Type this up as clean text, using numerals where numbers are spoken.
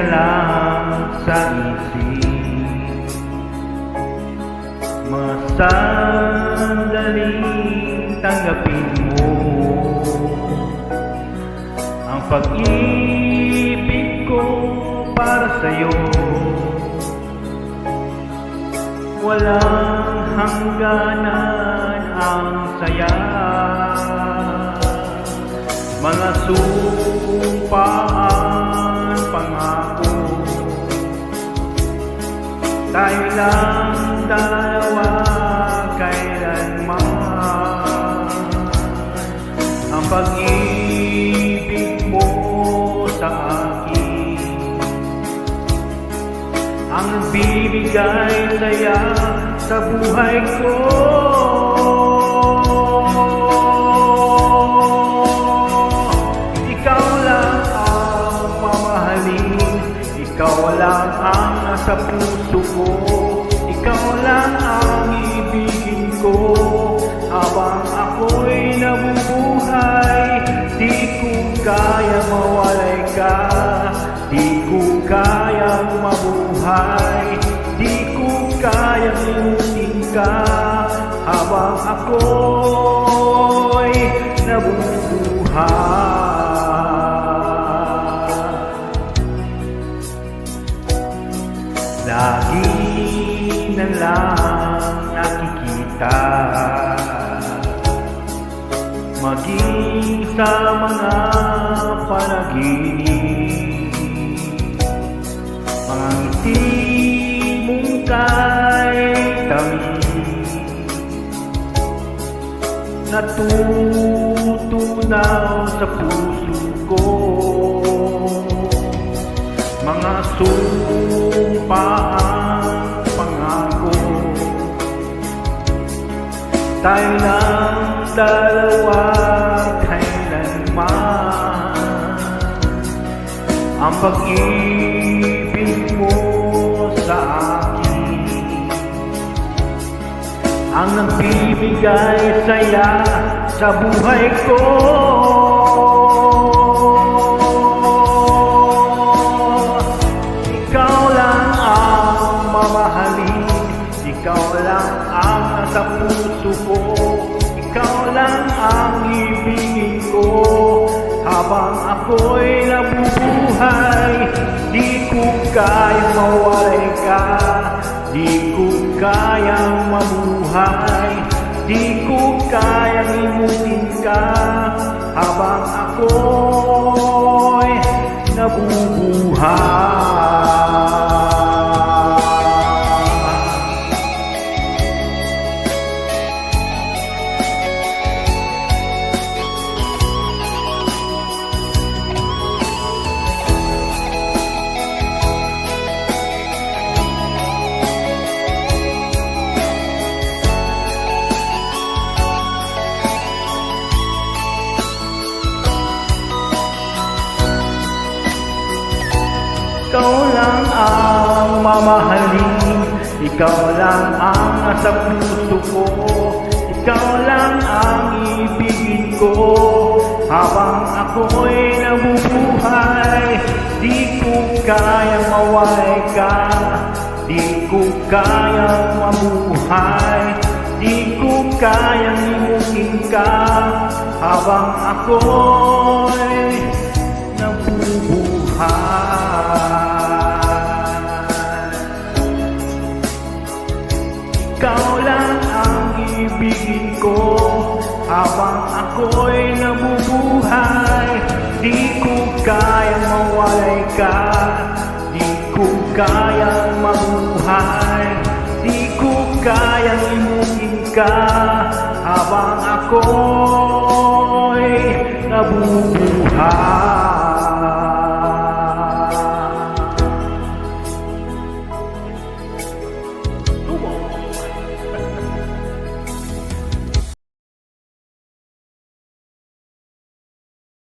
lang sa isip, masandaling tanggapin mo ang pag-ibig ko para sa'yo. Walang hangganan ang saya, mga sumpaan, pangako. Tayo lang dalawa kailanman, ang pag-ibig mo sa akin ang nagbibigay saya sa buhay ko. Ikaw lang ang mamahalin, ikaw lang ang nasa puso ko, ikaw lang ang ibigin ko. Habang ako'y nabubuhay, di ko kaya mawalay ka, di ko kayang mabuhay, di ko kayang limutin ka. Habang ako'y nabubuhay, lagi na lang nakikita, maging sa mga panaginip, mga ngiti mong kay tamis, natutunaw sa puso ko, mga sumpaang pangako. Tayo lang dalawa kailanman, ang pag-ibig mo sa akin ang nagbibigay saya sa buhay ko. Ikaw lang ang mamahalin, ikaw lang ang nasa puso ko, ikaw lang ang ibigin ko. Habang ako'y nabubuhay, di ko kayang mawalay ka, di ko kayang mabuhay, di ko kayang limutin ka. Habang ako'y nabubuhay, ikaw lang ang mamahalin, ikaw lang ang nasa puso ko, ikaw lang ang ibigin ko. Habang ako'y nabubuhay, di ko kayang mawalay ka, di ko kayang mabuhay, di ko kayang limutin ka. Habang ako'y nabubuhay, ikaw lang ang ibigin ko. Habang ako'y nabubuhay, di ko kayang mawalay ka, di ko kayang mabuhay, di ko kayang limutin ka. Habang ako'y nabubuhay.